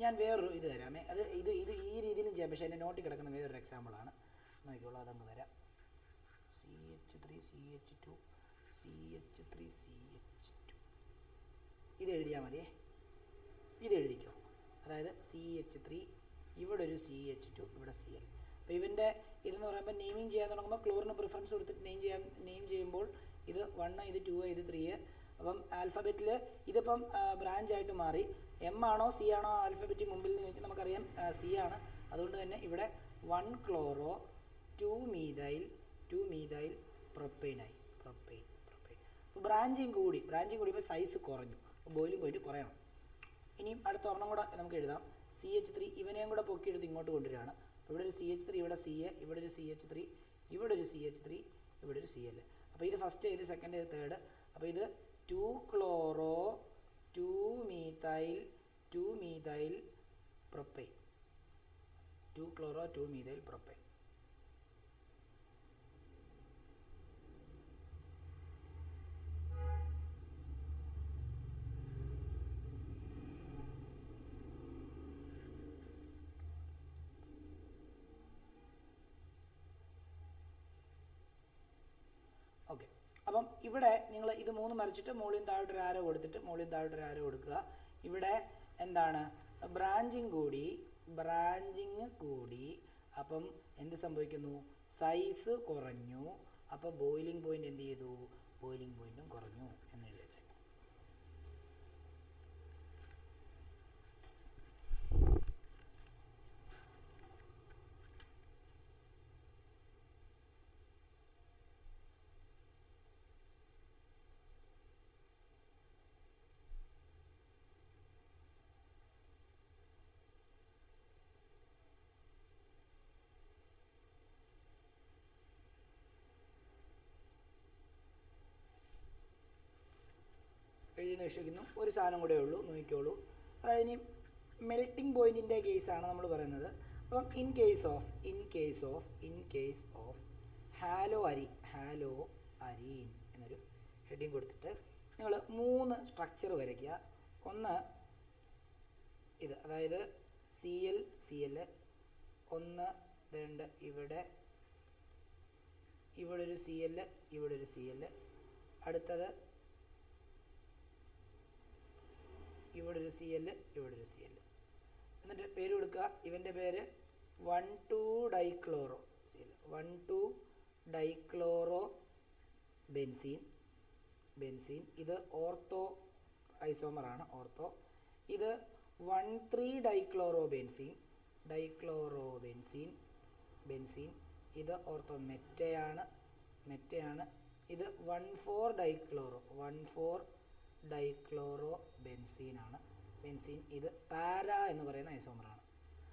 ഞാൻ വേറൊരു ഇത് തരാമേ. ഇത് ഈ രീതിയിലും ചെയ്യാം, പക്ഷേ എൻ്റെ നോട്ടിൽ കിടക്കുന്ന വേറൊരു എക്സാമ്പിളാണ്. നോക്കിക്കോളൂ, അതങ്ങ് തരാം. CH3 CH2 ഇത് എഴുതിയാൽ മതിയേ, ഇത് എഴുതിക്കോ. അതായത് CH3, ഇവിടെ ഒരു CH2, ഇവിടെ Cl. അപ്പോൾ ഇവൻ്റെ ഇതെന്ന് പറയുമ്പോൾ നെയിമിങ് ചെയ്യാൻ തുടങ്ങുമ്പോൾ ക്ലോറിന് പ്രിഫറൻസ് കൊടുത്തിട്ട് നെയിം ചെയ്യുമ്പോൾ ഇത് 1 ഇത് 2 ഇത് 3. അപ്പം ആൽഫബറ്റിൽ ഇതിപ്പം ബ്രാഞ്ചായിട്ട് മാറി. M ആണോ C ആണോ ആൽഫബറ്റ് മുമ്പിൽ നിന്ന് ചോദിച്ചാൽ നമുക്കറിയാം C ആണ്. അതുകൊണ്ട് തന്നെ ഇവിടെ 1 ക്ലോറോ 2 മീഥൈൽ പ്രൊപ്പൈനായി. അപ്പോൾ ബ്രാഞ്ചിങ് കൂടിയപ്പോൾ സൈസ് കുറഞ്ഞു, അപ്പോൾ ബോയിലിംഗ് പോയിന്റ് കുറയണം. ഇനിയും അടുത്ത ഒരെണ്ണം കൂടെ നമുക്ക് എഴുതാം. CH3 ഇവനെയും കൂടെ പൊക്കിയെടുത്ത് ഇങ്ങോട്ട് കൊണ്ടുവരികയാണ്. ഇവിടെ ഒരു CH3, ഇവിടെ CA, ഇവിടെ ഒരു CH3, ഇവിടെ ഒരു CH3, ഇവിടെ ഒരു Cl. അപ്പോൾ ഇത് ഫസ്റ്റ്, ഇത് സെക്കൻഡ്, ഇത് തേർഡ്. അപ്പോൾ ഇത് 2 ക്ലോറോ 2 മീഥൈൽ പ്രൊപ്പൈൻ. ഓക്കെ, അപ്പം ഇവിടെ നിങ്ങൾ ഇത് 3 മറിച്ചിട്ട് മുകളിൽ താഴോട്ടൊരു ആരോ കൊടുക്കുക. ഇവിടെ എന്താണ് ബ്രാഞ്ചിങ് കൂടി. അപ്പം എന്ത് സംഭവിക്കുന്നു? സൈസ് കുറഞ്ഞു. അപ്പോൾ ബോയിലിംഗ് പോയിന്റ് എന്ത് ചെയ്തു? ബോയിലിംഗ് പോയിന്റും കുറഞ്ഞു എന്ന് എഴുതി. എഴുതി വിശ്വസിക്കുന്നു. ഒരു സാധനം കൂടെ ഉള്ളൂ, നോക്കിക്കോളൂ. അതായത് ഇനി മെൽറ്റിംഗ് പോയിന്റിൻ്റെ കേസാണ് നമ്മൾ പറയുന്നത്. അപ്പം in case of halo arene എന്നൊരു ഹെഡിങ് കൊടുത്തിട്ട് നിങ്ങൾ 3 സ്ട്രക്ചർ വരയ്ക്കുക. ഒന്ന് ഇത്, അതായത് CL ഒന്ന്, രണ്ട് ഇവിടെ ഒരു CL, ഇവിടെ ഒരു CL, അടുത്തത് ഇവിടെ ഒരു CL, ഇവിടെ ഒരു CL. എന്നിട്ട് പേര് കൊടുക്കുക. ഇവൻ്റെ പേര് 1,2-ഡൈക്ലോറോ CL, 1,2-ഡൈക്ലോറോ ബെൻസീൻ. ഇത് ഓർത്തോ ഐസോമറാണ്, ഓർത്തോ. ഇത് 1,3-ഡൈക്ലോറോ ബെൻസീൻ. ഇത് ഓർത്തോ മെറ്റയാണ്. ഇത് 1,4-ഡൈക്ലോറോ ബെൻസീനാണ്. ഇത് പാര എന്ന് പറയുന്ന ഐസോമറാണ്.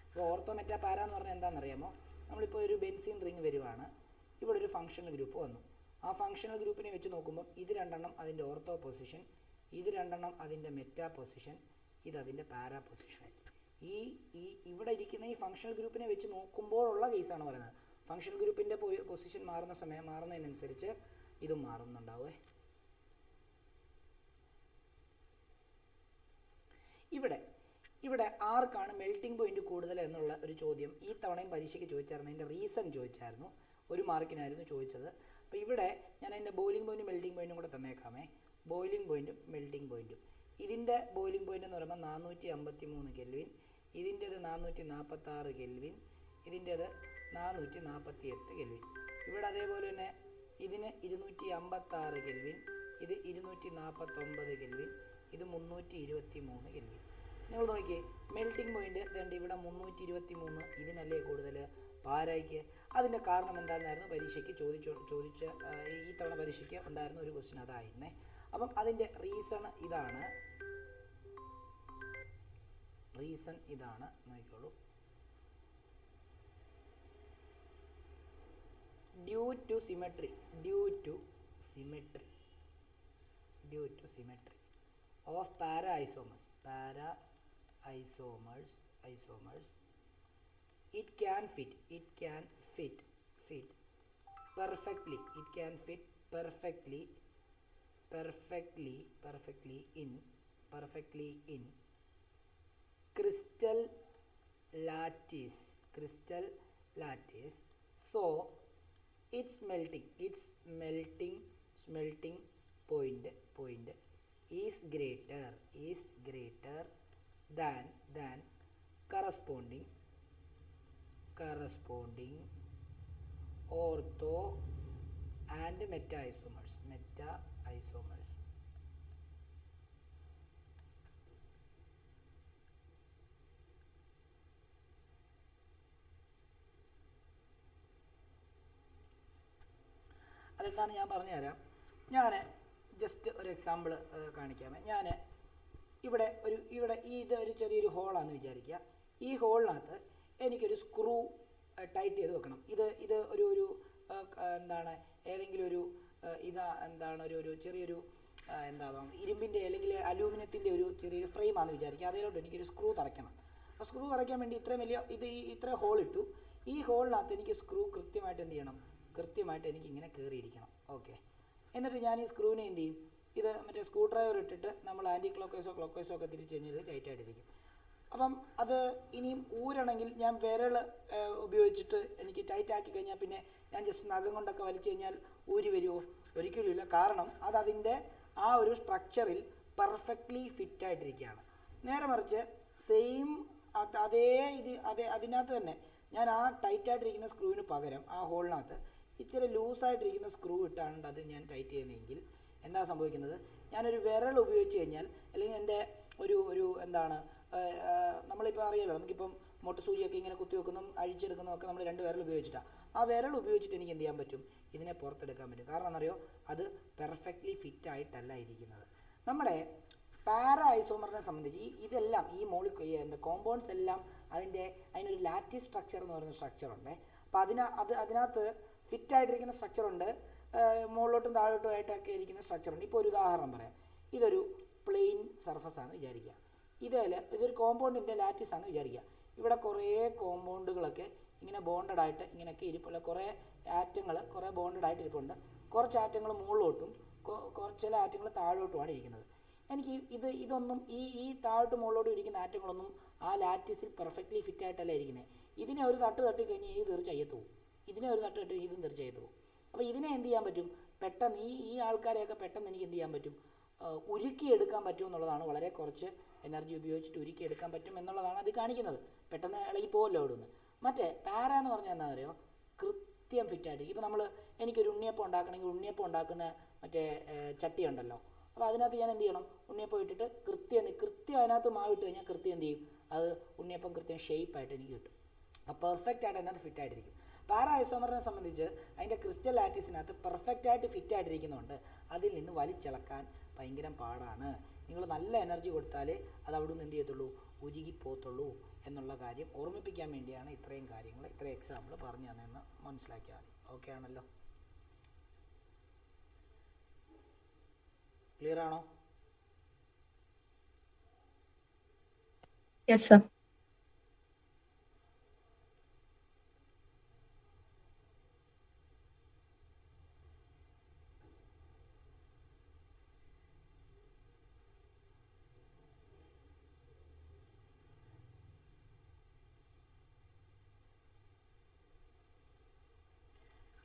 അപ്പോൾ ഓർത്തോ മെറ്റ പാര എന്ന് പറഞ്ഞാൽ എന്താണെന്നറിയാമോ? നമ്മളിപ്പോൾ ഒരു ബെൻസീൻ റിങ് വരുവാണ്, ഇവിടെ ഒരു ഫങ്ഷണൽ ഗ്രൂപ്പ് വന്നു. ആ ഫങ്ഷണൽ ഗ്രൂപ്പിനെ വെച്ച് നോക്കുമ്പോൾ ഇത് 2 അതിൻ്റെ ഓർത്തോ പൊസിഷൻ, ഇത് 2 അതിൻ്റെ മെറ്റാ പൊസിഷൻ, ഇത് അതിൻ്റെ പാരാ പൊസിഷൻ. ഇവിടെ ഇരിക്കുന്ന ഈ ഫങ്ഷണൽ ഗ്രൂപ്പിനെ വെച്ച് നോക്കുമ്പോഴുള്ള കേസാണ് പറയുന്നത്. ഫങ്ഷണൽ ഗ്രൂപ്പിൻ്റെ പൊസിഷൻ മാറുന്നതിനനുസരിച്ച് ഇതും മാറുന്നുണ്ടാവേ. ഇവിടെ ആർക്കാണ് മെൽറ്റിംഗ് പോയിന്റ് കൂടുതൽ എന്നുള്ള ഒരു ചോദ്യം ഈ തവണയും പരീക്ഷയ്ക്ക് ചോദിച്ചായിരുന്നു. അതിൻ്റെ റീസൺ ചോദിച്ചായിരുന്നു, 1 മാർക്കിനായിരുന്നു ചോദിച്ചത്. അപ്പോൾ ഇവിടെ ഞാൻ അതിൻ്റെ ബോയിലിംഗ് പോയിന്റും മെൽറ്റിംഗ് പോയിന്റും കൂടെ തന്നേക്കാമേ. ബോയിലിംഗ് പോയിന്റും മെൽറ്റിംഗ് പോയിന്റും. ഇതിൻ്റെ ബോയിലിംഗ് പോയിന്റ് എന്ന് പറയുമ്പോൾ 453 കെൽവിൻ, ഇതിൻ്റേത് 446 കെൽവിൻ, ഇതിൻ്റേത് 448 കെൽവിൻ. ഇവിടെ അതേപോലെ തന്നെ ഇതിന് 256 കെൽവിൻ, ഇത് 249 കെൽവിൻ, ഇത് 323 കെൽവിൻ. നിങ്ങൾ നോക്കിയേ, മെൽറ്റിംഗ് പോയിന്റ് ഇതുണ്ട് ഇവിടെ 323, ഇതിനല്ലേ കൂടുതൽ പാരയ്ക്ക്. അതിൻ്റെ കാരണം എന്താണെന്നായിരുന്നു പരീക്ഷയ്ക്ക് ചോദിച്ച ഈ തവണ പരീക്ഷയ്ക്ക് ഉണ്ടായിരുന്ന ഒരു ക്വസ്റ്റ്യൻ അതായിരുന്നേ. അപ്പം അതിൻ്റെ റീസൺ ഇതാണ്, നോക്കിക്കോളൂ. ഡ്യൂ ടു സിമെട്രി ഓഫ് പാര isomers, it can fit perfectly in crystal lattice, so its melting point is greater than corresponding ortho and meta isomers. അതെന്താണ് ഞാൻ പറഞ്ഞുതരാം. ഞാൻ ജസ്റ്റ് ഒരു എക്സാമ്പിൾ കാണിക്കാമേ. ഞാൻ ഇവിടെ ഇത് ഒരു ചെറിയൊരു ഹോളാണെന്ന് വിചാരിക്കുക. ഈ ഹോളിനകത്ത് എനിക്കൊരു സ്ക്രൂ ടൈറ്റ് ചെയ്ത് വെക്കണം. ഇത് ഒരു എന്താണ് ഏതെങ്കിലും ഒരു ഒരു ചെറിയൊരു എന്താവാം ഇരുമ്പിൻ്റെ അല്ലെങ്കിൽ അലൂമിനിയത്തിൻ്റെ ഒരു ചെറിയൊരു ഫ്രെയിമാണെന്ന് വിചാരിക്കുക. അതിലോട്ട് എനിക്കൊരു സ്ക്രൂ തറയ്ക്കണം. അപ്പോൾ സ്ക്രൂ തറയ്ക്കാൻ വേണ്ടി ഇത്രയും വലിയ ഇത്ര ഹോൾ ഇട്ടു. ഈ ഹോളിനകത്ത് എനിക്ക് സ്ക്രൂ കൃത്യമായിട്ട് എന്ത് ചെയ്യണം? കൃത്യമായിട്ട് എനിക്ക് ഇങ്ങനെ കയറിയിരിക്കണം. ഓക്കെ. എന്നിട്ട് ഞാൻ ഈ സ്ക്രൂവിനെ എന്ത് ചെയ്യും? ഇത് മറ്റേ സ്ക്രൂ ഡ്രൈവർ ഇട്ടിട്ട് നമ്മൾ ആൻറ്റി ക്ലോക്ക് വൈസോ ഒക്കെ തിരിച്ച് കഴിഞ്ഞത് ടൈറ്റായിട്ടിരിക്കും. അപ്പം അത് ഇനിയും ഊരണമെങ്കിൽ ഞാൻ വിരൽ ഉപയോഗിച്ചിട്ട് എനിക്ക് ടൈറ്റാക്കി കഴിഞ്ഞാൽ പിന്നെ ഞാൻ ജസ്റ്റ് നഖം കൊണ്ടൊക്കെ വലിച്ചു കഴിഞ്ഞാൽ ഊരി വരുമോ? ഒരിക്കലും ഇല്ല. കാരണം അതിൻ്റെ ആ ഒരു സ്ട്രക്ചറിൽ പെർഫെക്റ്റ്ലി ഫിറ്റായിട്ടിരിക്കുകയാണ്. നേരെ മറിച്ച് സെയിം അതിനകത്ത് തന്നെ ഞാൻ ആ ടൈറ്റായിട്ടിരിക്കുന്ന സ്ക്രൂവിന് പകരം ആ ഹോളിനകത്ത് ഇച്ചിരി ലൂസായിട്ടിരിക്കുന്ന സ്ക്രൂ ഇട്ടാണ് അത് ഞാൻ ടൈറ്റ് ചെയ്യുന്നതെങ്കിൽ എന്താ സംഭവിക്കുന്നത്, ഞാനൊരു വിരൽ ഉപയോഗിച്ച് കഴിഞ്ഞാൽ, അല്ലെങ്കിൽ എൻ്റെ ഒരു എന്താണ്, നമ്മളിപ്പോൾ അറിയാലോ, നമുക്കിപ്പം മുട്ടസൂചിയൊക്കെ ഇങ്ങനെ കുത്തി വെക്കുന്നതും അഴിച്ചെടുക്കുന്നതൊക്കെ നമ്മൾ 2 വിരൽ ഉപയോഗിച്ചിട്ടാണ്. ആ വിരൽ ഉപയോഗിച്ചിട്ട് എനിക്ക് എന്ത് ചെയ്യാൻ പറ്റും, ഇതിനെ പുറത്തെടുക്കാൻ പറ്റും. കാരണം എന്നറിയോ, അത് പെർഫെക്റ്റ്ലി ഫിറ്റ് ആയിട്ടല്ല ഇരിക്കുന്നത്. നമ്മുടെ പാരാ ഐസോമറിനെ സംബന്ധിച്ച് ഇതെല്ലാം ഈ കോമ്പൗണ്ട്സ് എല്ലാം അതിനൊരു ലാറ്റിസ് സ്ട്രക്ചർ എന്ന് പറയുന്ന സ്ട്രക്ചറുണ്ട്. അപ്പോൾ അതിനകത്ത് ഫിറ്റായിട്ടിരിക്കുന്ന സ്ട്രക്ചറുണ്ട്, മുകളിലോട്ടും താഴോട്ടും ആയിട്ടൊക്കെ ഇരിക്കുന്ന സ്ട്രക്ചറുണ്ട്. ഇപ്പോൾ ഒരു ഉദാഹരണം പറയാം. ഇതൊരു പ്ലെയിൻ സർഫസ് ആണ് വിചാരിക്കുക. ഇതൊരു കോമ്പൗണ്ടിൻ്റെ ലാറ്റിസ് ആണ് വിചാരിക്കുക. ഇവിടെ കുറേ കോമ്പൗണ്ടുകളൊക്കെ ഇങ്ങനെ ബോണ്ടഡ് ആയിട്ട് ഇങ്ങനെയൊക്കെ ഇരിപ്പുള്ള കുറേ ആറ്റങ്ങൾ കുറേ ബോണ്ടഡ് ആയിട്ട് ഇരിപ്പുണ്ട്. കുറച്ച് ആറ്റങ്ങൾ മുകളിലോട്ടും ചില ആറ്റങ്ങൾ താഴോട്ടുമാണ് ഇരിക്കുന്നത്. എനിക്ക് ഇതൊന്നും ഈ താഴോട്ട് മുകളിലോട്ടും ഇരിക്കുന്ന ആറ്റങ്ങളൊന്നും ആ ലാറ്റിസിൽ പെർഫെക്റ്റ്ലി ഫിറ്റ് ആയിട്ടല്ല ഇരിക്കുന്നത്. ഇതിനെ ഒരു തട്ട് തട്ടി കഴിഞ്ഞ് ഇത് തീർച്ചയായിട്ടും പോകും. ഇതിനെ ഒരു തട്ട് തട്ടി ഇതും തീർച്ചയായിട്ടും പോകും. അപ്പോൾ ഇതിനെ എന്ത് ചെയ്യാൻ പറ്റും, പെട്ടെന്ന് ഈ ആൾക്കാരെയൊക്കെ പെട്ടെന്ന് എനിക്ക് എന്ത് ചെയ്യാൻ പറ്റും, ഉരുക്കിയെടുക്കാൻ പറ്റും എന്നുള്ളതാണ്. വളരെ കുറച്ച് എനർജി ഉപയോഗിച്ചിട്ട് ഉരുക്കിയെടുക്കാൻ പറ്റും എന്നുള്ളതാണ് അത് കാണിക്കുന്നത്. പെട്ടെന്ന് ഇളകി പോകുമല്ലോ അവിടെ നിന്ന്. മറ്റേ പാര എന്ന് പറഞ്ഞാൽ എന്താണെന്ന് അറിയോ, കൃത്യം ഫിറ്റായിട്ട്. ഇപ്പോൾ എനിക്കൊരു ഉണ്ണിയപ്പം ഉണ്ടാക്കണമെങ്കിൽ ഉണ്ണിയപ്പം ഉണ്ടാക്കുന്ന മറ്റേ ചട്ടി ഉണ്ടല്ലോ, അപ്പോൾ അതിനകത്ത് ഞാൻ എന്ത് ചെയ്യണം, ഉണ്ണിയപ്പം ഇട്ടിട്ട് കൃത്യം അതിനകത്ത് മാവിട്ട് കഴിഞ്ഞാൽ കൃത്യം എന്ത് ചെയ്യും, അത് ഉണ്ണിയപ്പം കൃത്യം ഷേപ്പായിട്ട് എനിക്ക് കിട്ടും. അപ്പോൾ പെർഫെക്റ്റ് ആയിട്ട് അതിനകത്ത് ഫിറ്റായിട്ടിരിക്കും. പാരാ ഐസോമറിനെ സംബന്ധിച്ച് അതിൻ്റെ ക്രിസ്റ്റൽ ലാറ്റിസിനകത്ത് പെർഫെക്റ്റായിട്ട് ഫിറ്റായിട്ടിരിക്കുന്നുണ്ട്. അതിൽ നിന്ന് വലിച്ചിളക്കാൻ ഭയങ്കര പാടാണ്. നിങ്ങൾ നല്ല എനർജി കൊടുത്താലേ അത് അവിടെ നിന്ന് എന്ത് ചെയ്യത്തുള്ളൂ, ഉരുകിപ്പോത്തുള്ളൂ എന്നുള്ള കാര്യം ഓർമ്മിപ്പിക്കാൻ വേണ്ടിയാണ് ഇത്രയും കാര്യങ്ങൾ, ഇത്രയും എക്സാമ്പിൾ പറഞ്ഞു തന്നെന്ന് മനസ്സിലാക്കിയാൽ മതി. ഓക്കെ ആണല്ലോ? ക്ലിയർ ആണോ? Yes sir.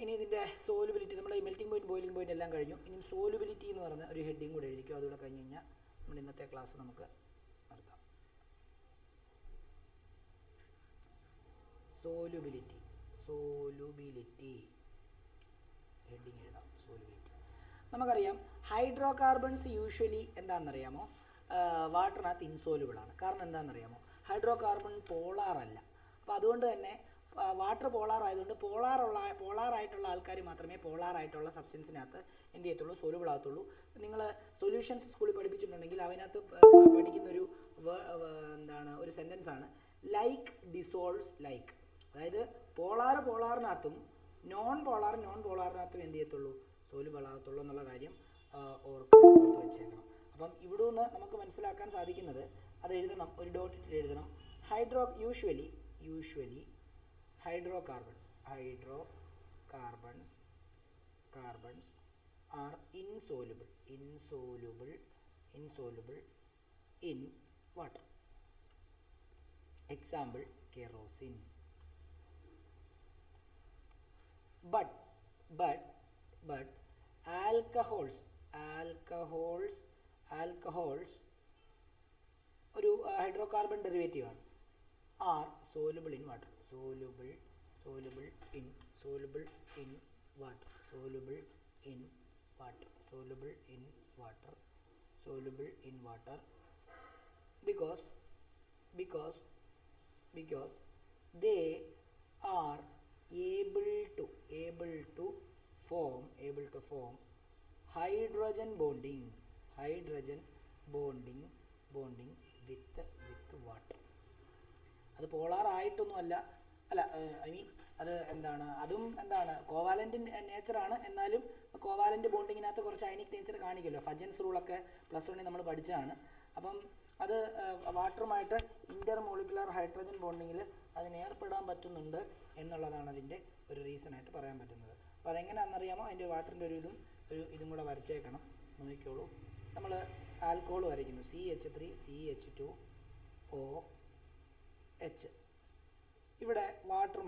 ഇനി ഇതിൻ്റെ സോലുബിലിറ്റി, നമ്മുടെ ഈ മെൽറ്റിംഗ് പോയിന്റ് ബോയിലിംഗ് പോയിന്റ് എല്ലാം കഴിഞ്ഞു. ഇനി സോലുബിലിറ്റി എന്ന് പറഞ്ഞ ഒരു ഹെഡിങ് കൂടെ എഴുതിക്കും. അതുകൂടെ കഴിഞ്ഞ് കഴിഞ്ഞാൽ നമ്മുടെ ഇന്നത്തെ ക്ലാസ് നമുക്ക് നടത്താം. സോലുബിലിറ്റി ഹെഡിങ് എഴുതാം. സോലുബിലിറ്റി നമുക്കറിയാം. ഹൈഡ്രോ കാർബൺസ് യൂഷ്വലി എന്താണെന്നറിയാമോ, വാട്ടറിനകത്ത് ഇൻസോലുബിൾ ആണ്. കാരണം എന്താണെന്നറിയാമോ, ഹൈഡ്രോ കാർബൺ പോളാർ അല്ല. അപ്പോൾ അതുകൊണ്ട് തന്നെ വാട്ടർ പോളാർ ആയതുകൊണ്ട് പോളാറായിട്ടുള്ള ആൾക്കാർ മാത്രമേ പോളാറായിട്ടുള്ള സബ്സ്റ്റൻസിനകത്ത് എന്ത് ചെയ്യത്തുള്ളൂ, സോലുബിൾ ആകത്തുള്ളൂ. നിങ്ങൾ സൊല്യൂഷൻസ് സ്കൂളിൽ പഠിപ്പിച്ചിട്ടുണ്ടെങ്കിൽ അതിനകത്ത് പഠിക്കുന്നൊരു ഒരു സെൻറ്റൻസ് ആണ് ലൈക്ക് ഡിസോൾവ്സ് ലൈക്ക്. അതായത് പോളാറിനകത്തും നോൺ പോളാറിനകത്തും എന്ത് ചെയ്യത്തുള്ളൂ, സോലുബിൾ ആകത്തുള്ളൂ എന്നുള്ള കാര്യം ഓർത്ത് വെച്ചേക്കണം. അപ്പം ഇവിടെ നിന്ന് നമുക്ക് മനസ്സിലാക്കാൻ സാധിക്കുന്നത്, അത് എഴുതണം, ഒരു ഡോട്ട് ഇട്ട് എഴുതണം. Usually hydrocarbons are insoluble in water. Example, kerosene. But alcohols ഒരു ഹൈഡ്രോകാർബൺ ഡെറിവേറ്റീവ് ആണ്, are soluble in water. Soluble in water because they are able to form hydrogen bonding with water. അത് പോളാർ ആയിട്ടൊന്നുമല്ല, ഐ മീൻ അത് കോവാലൻ്റ് നേച്ചറാണ്. എന്നാലും കോവാലൻ്റ് ബോണ്ടിങ്ങിനകത്ത് കുറച്ച് അയനിക് നേച്ചർ കാണിക്കുമല്ലോ. ഫജൻസ് റൂളൊക്കെ +1 നമ്മൾ പഠിച്ചതാണ്. അപ്പം അത് വാട്ടറുമായിട്ട് ഇൻ്റർമോളിക്കുലർ ഹൈഡ്രജൻ ബോണ്ടിങ്ങിൽ അതിന് ഏർപ്പെടാൻ പറ്റുന്നുണ്ട് എന്നുള്ളതാണ് അതിൻ്റെ ഒരു റീസണായിട്ട് പറയാൻ പറ്റുന്നത്. അപ്പോൾ അതെങ്ങനെയാണെന്നറിയാമോ, അതിൻ്റെ വാട്ടറിൻ്റെ ഇതും കൂടെ വരച്ചേക്കണം. നോക്കിക്കോളൂ. നമ്മൾ ആൽക്കഹോൾ വരയ്ക്കുന്നു, CH3CH2OH. ഇവിടെ വാട്ടർ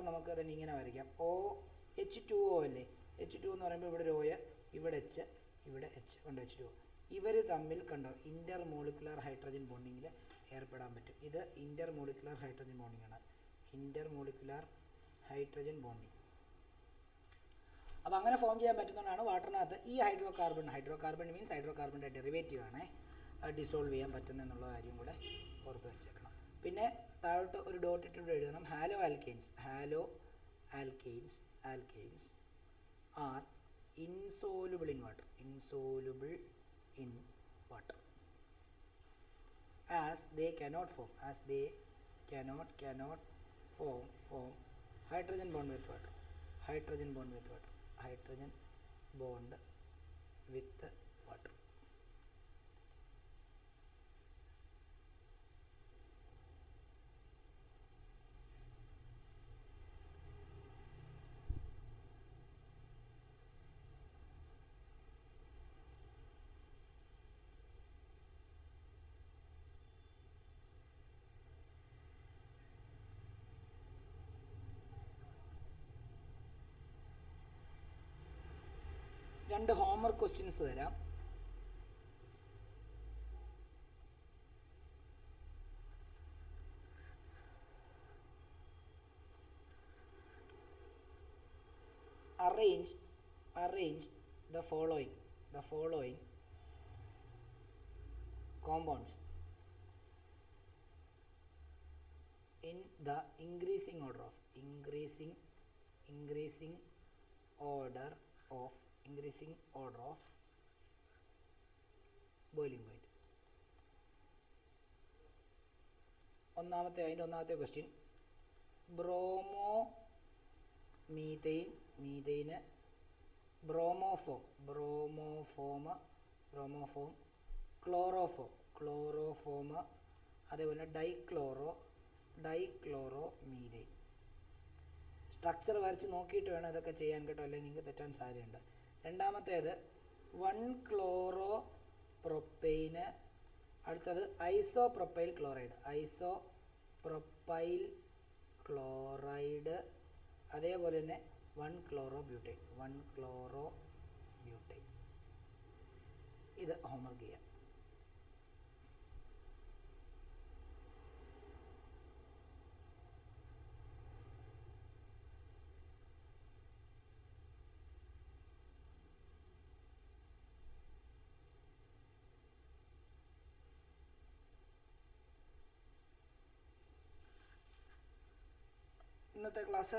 നമുക്ക് തന്നെ ഇങ്ങനെ വരയ്ക്കാം. OH2O അല്ലേ, H2 എന്ന് പറയുമ്പോൾ ഇവിടെ ഒരു O, ഇവിടെ H, ഇവിടെ H കൊണ്ട് H2O. ഇവർ തമ്മിൽ കണ്ടോ ഇൻ്റർമോളിക്കുലർ ഹൈഡ്രജൻ ബോണ്ടിങ്ങിൽ ഏർപ്പെടാൻ പറ്റും. ഇത് ഇൻ്റർമോളിക്കുലർ ഹൈഡ്രജൻ ബോണ്ടിങ് ആണ്. ഇൻ്റർമോളിക്കുലർ ഹൈഡ്രജൻ ബോണ്ടിങ് അപ്പോൾ അങ്ങനെ ഫോം ചെയ്യാൻ പറ്റുന്നതാണ് വാട്ടറിനകത്ത് ഈ ഹൈഡ്രോകാർബൺ മീൻസ് ഹൈഡ്രോകാർബണിൻ്റെ ഡെറിവേറ്റീവ് ആണ് ഡിസോൾവ് ചെയ്യാൻ പറ്റുന്നത് എന്നുള്ള കാര്യം കൂടെ ഓർത്ത് വെച്ചേക്കണം. പിന്നെ താഴോട്ട് ഒരു ഡോട്ട് ഇട്ടിട്ട് എഴുതണം halo alkanes are insoluble in water as they cannot form hydrogen bond with water രണ്ട് ഹോംവർക്ക് ക്വസ്റ്റ്യൻസ് തരാം. arrange the following compounds in the increasing order of boiling point. ഒന്നാമത്തെ ക്വസ്റ്റ്യൻ മീതെയിന് ബ്രോമോഫോം ക്ലോറോഫോം അതേപോലെ ഡൈക്ലോറോ മീതെയിൻ. സ്ട്രക്ചർ വരച്ച് നോക്കിയിട്ട് വേണം ഇതൊക്കെ ചെയ്യാൻ കേട്ടോ, അല്ലെങ്കിൽ നിങ്ങൾക്ക് തെറ്റാൻ സാധ്യതയുണ്ട്. രണ്ടാമത്തേത് 1-ക്ലോറോപ്രോപ്പൈന്, അടുത്തത് ഐസോപ്രൊപ്പൈൽ ക്ലോറൈഡ് അതേപോലെ തന്നെ 1-ക്ലോറോബ്യൂട്ടൈൻ. ഇത് ഹോംവർക്ക് ചെയ്യാം. ഇന്നത്തെ ക്ലാസ്